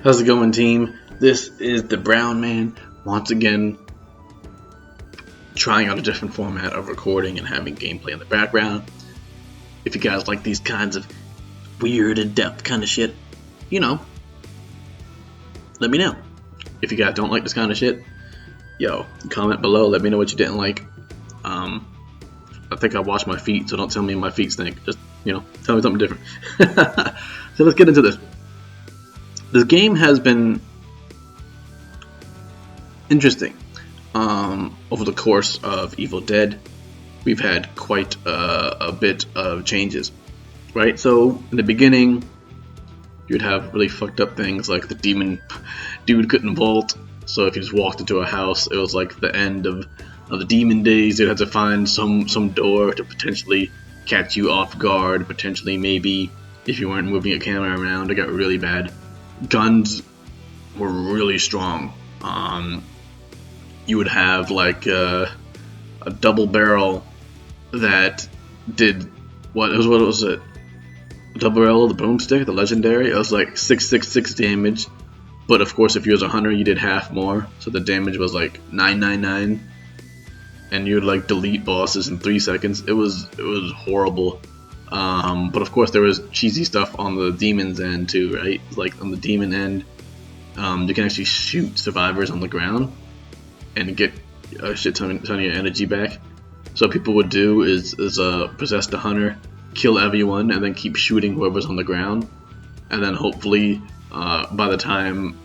How's it going, team? This is the Brown Man, once again trying out a different format of recording and having gameplay in the background. If you guys like these kinds of weird in-depth kind of shit, let me know. If you guys don't like this kind of shit, comment below, let me know what you didn't like. I think I washed my feet, so don't tell me my feet stink. Just, tell me something different. So let's get into this. This game has been interesting. Over the course of Evil Dead, we've had quite a bit of changes, right? So in the beginning, you'd have really fucked up things like the demon dude couldn't vault. So if you just walked into a house, it was like the end of the demon days. You'd have to find some door to potentially catch you off guard. Potentially, maybe if you weren't moving a camera around, it got really bad. Guns were really strong. You would have like a double barrel that did what was it? A double barrel of the boomstick, the legendary. It was like 666 damage, but of course, if you was a hunter, you did half more, so the damage was like 999, and you would like delete bosses in 3 seconds. It was horrible. But of course, there was cheesy stuff on the demon's end too, right? Like on the demon end, you can actually shoot survivors on the ground and get a shit ton of your energy back. So what people would do is possess the hunter, kill everyone, and then keep shooting whoever's on the ground. And then hopefully, by the time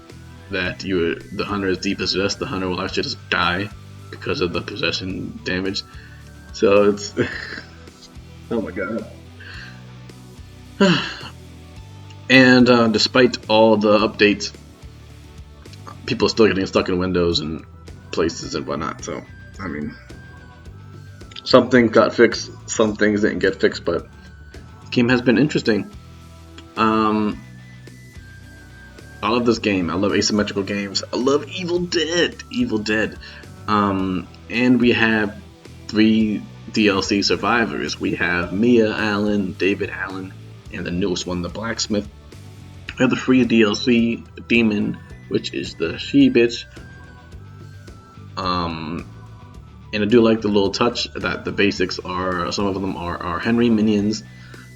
that the hunter is depossessed, the hunter will actually just die because of the possession damage. So it's oh my god. And despite all the updates, people are still getting stuck in windows and places and whatnot. So, I mean, some things got fixed, some things didn't get fixed, but the game has been interesting. I love this game. I love asymmetrical games. I love Evil Dead. And we have 3 DLC survivors. We have Mia Allen, David Allen, and the newest one, the Blacksmith. We have the free DLC, the Demon, which is the she-bitch. And I do like the little touch that the basics are, some of them are Henry minions.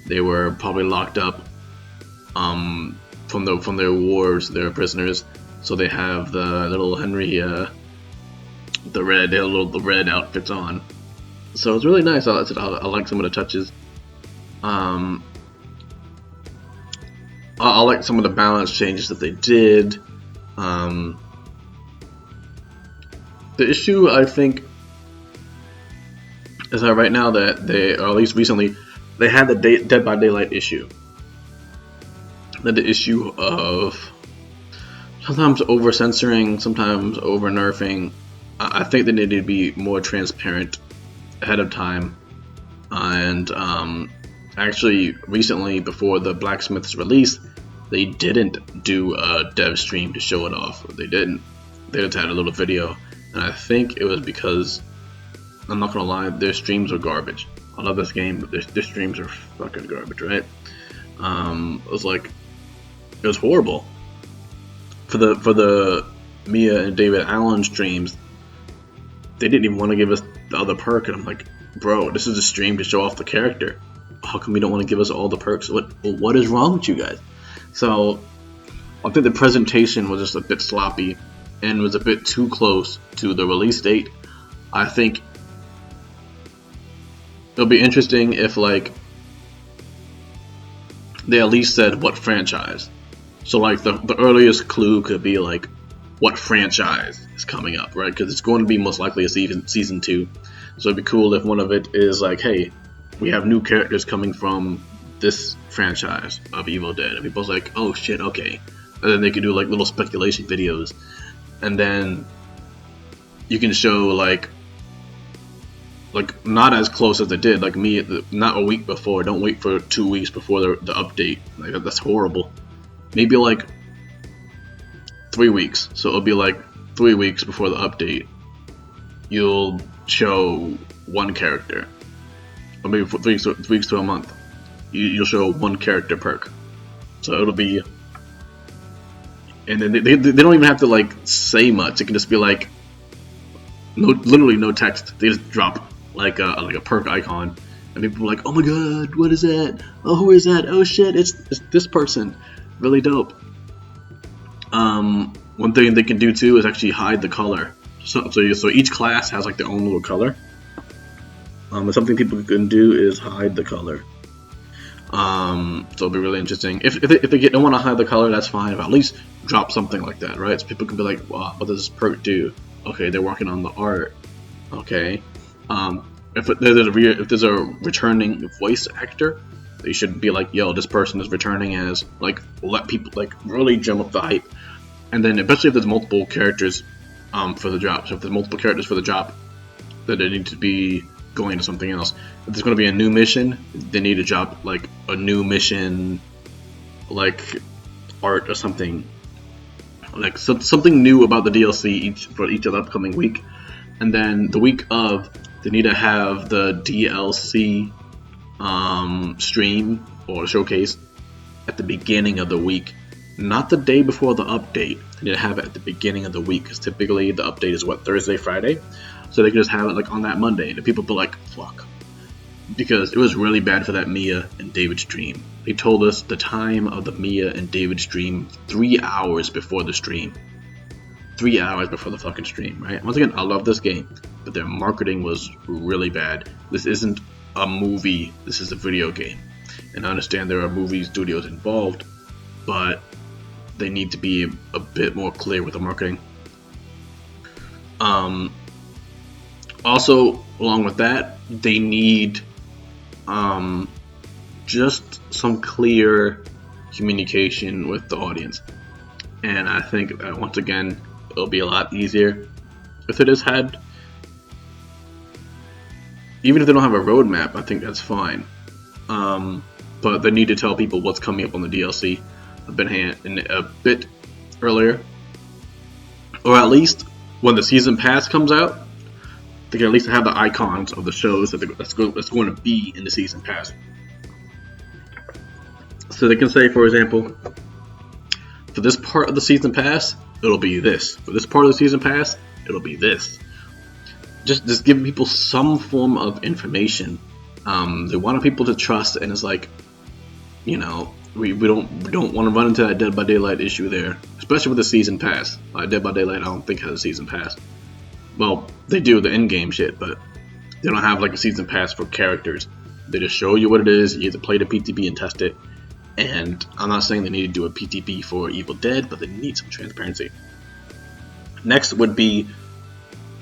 They were probably locked up from their wars, their prisoners. So they have the little Henry, the red outfits on. So it's really nice. I like some of the touches. I like some of the balance changes that they did. The issue, I think, is that right now that they, or at least recently, they had the Dead by Daylight issue. Then the issue of sometimes over censoring, sometimes over nerfing. I think they need to be more transparent ahead of time. And actually, recently, before the Blacksmith's release, they didn't do a dev stream to show it off. They didn't. They just had a little video. And I think it was because, I'm not gonna lie, their streams are garbage. I love this game, but their streams are fucking garbage, right? It was horrible. For the Mia and David Allen streams, they didn't even want to give us the other perk, and I'm like, bro, this is a stream to show off the character. How come you don't want to give us all the perks? What is wrong with you guys? So I think the presentation was just a bit sloppy and was a bit too close to the release date. I think it'll be interesting if like they at least said what franchise. So like the earliest clue could be like what franchise is coming up, right? Because it's going to be most likely a season 2. So it'd be cool if one of it is like, hey, we have new characters coming from this franchise of Evil Dead, and people's like, oh shit, okay. And then they could do like little speculation videos, and then you can show like not as close as they did, like me, not a week before. Don't wait for 2 weeks before the update. Like that's horrible. Maybe like 3 weeks. So it'll be like 3 weeks before the update. You'll show one character, or maybe for 3 weeks to a month. You'll show one character perk. So it'll be and then they don't even have to like say much. It can just be like literally no text. They just drop like a perk icon, and people are like, oh my god, what is that? Oh, who is that? Oh shit, it's this person. Really dope. One thing they can do too is actually hide the color. So each class has like their own little color. And something people can do is hide the color. So it'll be really interesting. If they don't want to hide the color, that's fine. But at least drop something like that, right? So people can be like, wow, what does this perk do? Okay, they're working on the art. Okay. If there's a returning voice actor, they should be like, yo, this person is returning as, like, let people like really jump up the hype. And then especially if there's multiple characters for the drop. So if there's multiple characters for the drop, then they need to be going to something else. If there's going to be a new mission, they need to drop like a new mission, like art or something, like something new about the DLC for each of the upcoming week. And then the week of, they need to have the DLC stream or showcase at the beginning of the week, not the day before the update. They need to have it at the beginning of the week, because typically the update is what, Thursday, Friday. So they can just have it like on that Monday, and people be like, fuck. Because it was really bad for that Mia and David stream. They told us the time of the Mia and David stream 3 hours before the stream. 3 hours before the fucking stream, right? Once again, I love this game, but their marketing was really bad. This isn't a movie, this is a video game. And I understand there are movie studios involved, but they need to be a bit more clear with the marketing. Also, along with that, they need just some clear communication with the audience. And I think that once again, it'll be a lot easier if it is had. Even if they don't have a roadmap, I think that's fine. But they need to tell people what's coming up on the DLC a bit earlier. Or at least when the season pass comes out, they can at least have the icons of the shows that's going to be in the season pass. So they can say, for example, for this part of the season pass, it'll be this. For this part of the season pass, it'll be this. Just give people some form of information. They want people to trust, and it's like, you know, we don't want to run into that Dead by Daylight issue there, especially with the season pass. Dead by Daylight, I don't think has a season pass. Well, they do the in-game shit, but they don't have like a season pass for characters. They just show you what it is. You have to play the PTB and test it. And I'm not saying they need to do a PTB for Evil Dead, but they need some transparency. Next would be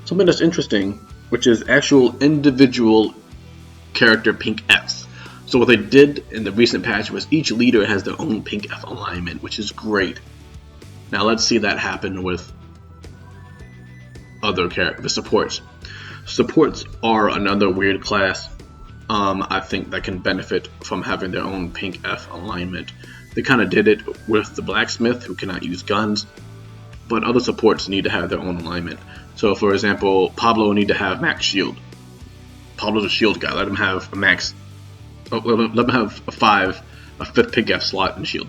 something that's interesting, which is actual individual character pink Fs. So what they did in the recent patch was each leader has their own pink F alignment, which is great. Now let's see that happen with other characters, supports. Supports are another weird class. I think that can benefit from having their own pink F alignment. They kind of did it with the blacksmith, who cannot use guns, but other supports need to have their own alignment. So, for example, Pablo need to have max shield. Pablo's a shield guy. Let him have a max. Let him have a fifth pink F slot in shield.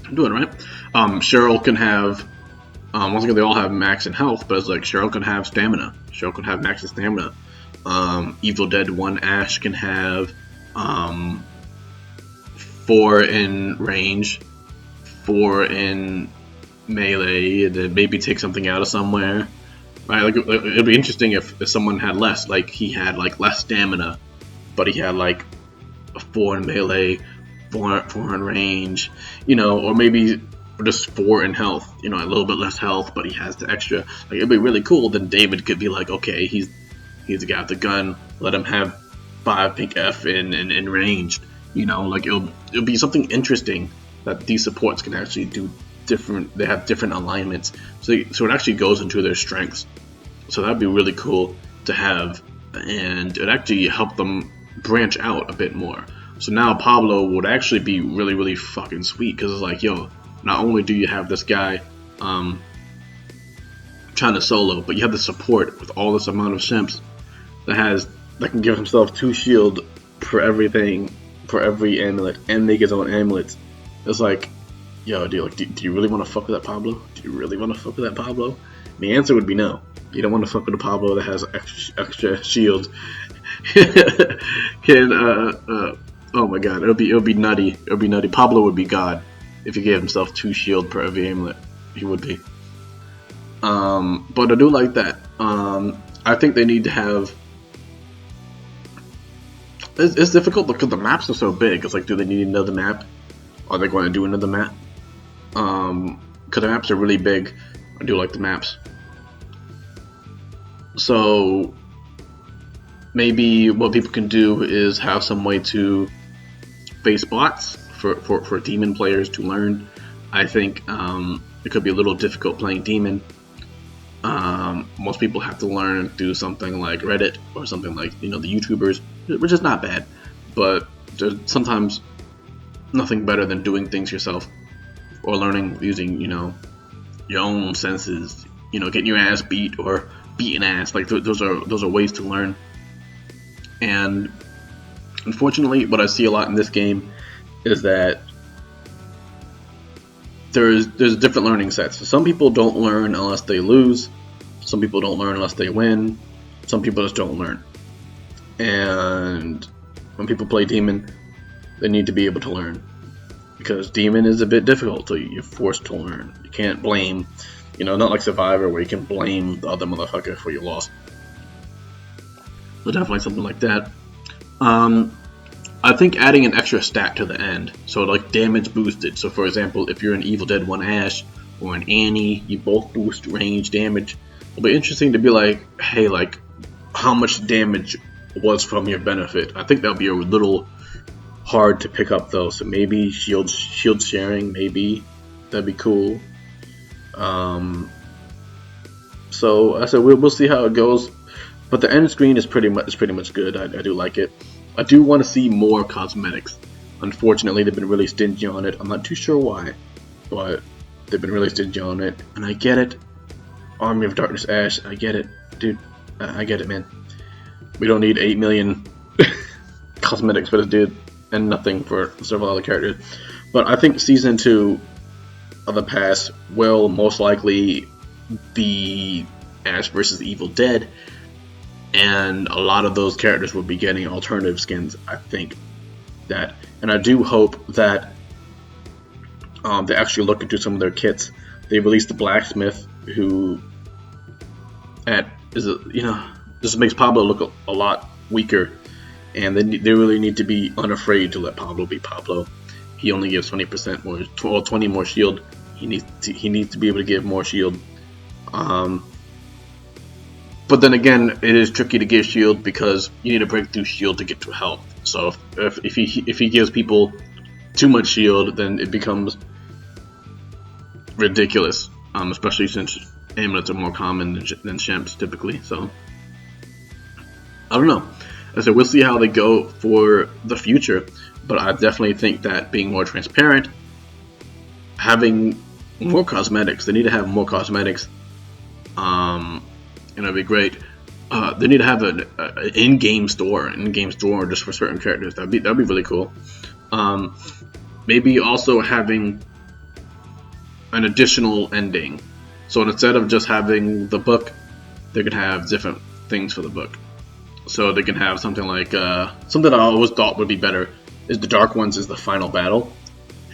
I'm doing it right. Cheryl can have. Once again, they all have max in health, but it's like Cheryl can have stamina. Cheryl can have max in stamina. Evil Dead 1 Ash can have 4 in range, 4 in melee, and then maybe take something out of somewhere. Right? Like it'd be interesting if someone had less, like he had like less stamina, but he had like a 4 in melee, 4 in range, you know, or maybe just 4 in health, you know, a little bit less health, but he has the extra. Like it'd be really cool. Then David could be like, okay, he's the guy with the gun. Let him have 5 pink F in range. You know, like it'll be something interesting that these supports can actually do different. They have different alignments, so it actually goes into their strengths. So that'd be really cool to have, and it actually help them branch out a bit more. So now Pablo would actually be really, really fucking sweet, because it's like, yo, not only do you have this guy trying to solo, but you have the support with all this amount of simps that can give himself 2 shield for everything, for every amulet, and make his own amulets. It's like, yo, do you really want to fuck with that Pablo? Do you really want to fuck with that Pablo? The answer would be no. You don't want to fuck with a Pablo that has extra shield. Can oh my god, it'll be nutty. It'll be nutty. Pablo would be god if he gave himself 2 shield per every amulet. He would be. But I do like that. I think they need to have. It's difficult because the maps are so big. It's like, do they need another map? Are they going to do another map? Because the maps are really big. I do like the maps. So maybe what people can do is have some way to face bots for demon players to learn. I think it could be a little difficult playing demon. Most people have to learn through something like Reddit or something like, the YouTubers, which is not bad, but there's sometimes nothing better than doing things yourself or learning using, your own senses, getting your ass beat or beating ass. Like those are ways to learn. And unfortunately, what I see a lot in this game is that there's different learning sets. Some people don't learn unless they lose. Some people don't learn unless they win. Some people just don't learn. And when people play Demon, they need to be able to learn. Because Demon is a bit difficult, so you're forced to learn. You can't blame, not like Survivor where you can blame the other motherfucker for your loss. So definitely something like that. I think adding an extra stat to the end, so like damage boosted. So for example, if you're an Evil Dead 1 Ash or an Annie, you both boost range damage. It'll be interesting to be like, hey, like how much damage was from your benefit. I think that'll be a little hard to pick up though. So maybe shield sharing, maybe that'd be cool. So I said we'll see how it goes. But the end screen is pretty much good. I do like it. I do want to see more cosmetics. Unfortunately, they've been really stingy on it. I'm not too sure why, but they've been really stingy on it. And I get it. Army of Darkness Ash, I get it. Dude, I get it, man. We don't need 8 million cosmetics for this dude, and nothing for several other characters. But I think Season 2 of the past will most likely be Ash versus Evil Dead. And a lot of those characters will be getting alternative skins, I think. That, and I do hope that they actually look into some of their kits. They released the blacksmith, who this makes Pablo look a lot weaker, and they really need to be unafraid to let Pablo be Pablo. He only gives 20% more, or 20 more shield. He needs to be able to give more shield. But then again, it is tricky to give shield because you need a breakthrough shield to get to health. So if he gives people too much shield, then it becomes ridiculous. Especially since amulets are more common than shemps typically. So I don't know. So we'll see how they go for the future. But I definitely think that being more transparent, having more cosmetics, they need to have more cosmetics. And it'd be great. They need to have an in-game store just for certain characters. That'd be really cool. Maybe also having an additional ending. So instead of just having the book, they could have different things for the book. So they can have something like something I always thought would be better is the Dark Ones is the final battle,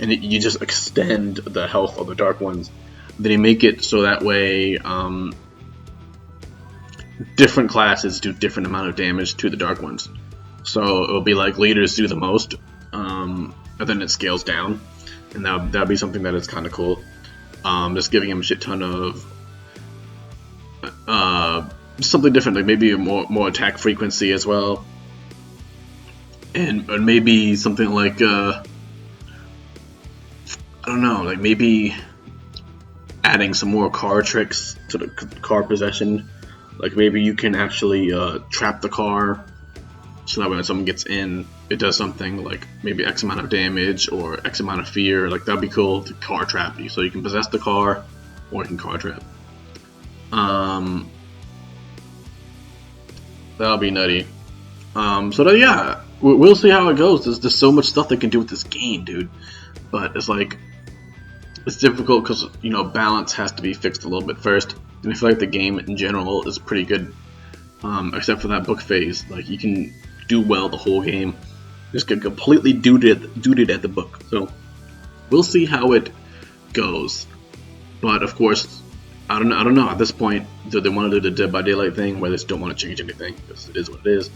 and you just extend the health of the Dark Ones. Then you make it so that way. Different classes do different amount of damage to the Dark Ones. So it'll be like leaders do the most, and then it scales down, and that'd be something that is kind of cool. Just giving him a shit ton of something different, like maybe more attack frequency as well, and maybe something like I don't know, like maybe adding some more car tricks to the car possession. Like maybe you can actually trap the car, so that when someone gets in, it does something like maybe X amount of damage or X amount of fear. Like that'd be cool to car trap you, so you can possess the car or you can car trap. That'll be nutty. Yeah, we'll see how it goes. There's so much stuff they can do with this game, dude. But it's like it's difficult because, you know, balance has to be fixed a little bit first. And I feel like the game in general is pretty good, except for that book phase. Like, you can do well the whole game, just get completely duded at the book. So we'll see how it goes. But of course, I don't know. At this point, do they want to do the Dead by Daylight thing where they just don't want to change anything because it is what it is?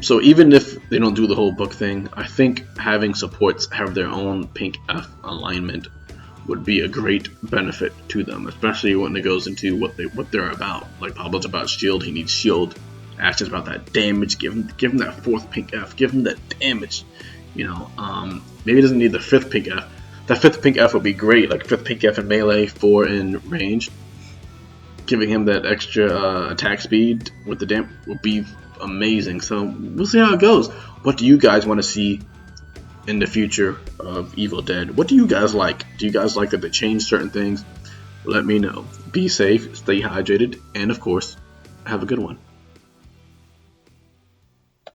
So even if they don't do the whole book thing, I think having supports have their own pink F alignment would be a great benefit to them, especially when it goes into what they're about. Like Pablo's about shield, he needs shield. Ash is about that damage. Give him that 4th pink F. Give him that damage. You know, maybe he doesn't need the 5th pink F. That 5th pink F would be great, like 5th pink F in melee, 4 in range. Giving him that extra attack speed with the damage would be amazing. So we'll see how it goes. What do you guys want to see in the future of Evil Dead? What do you guys like? Do you guys like that they change certain things? Let me know. Be safe, stay hydrated, and of course, have a good one.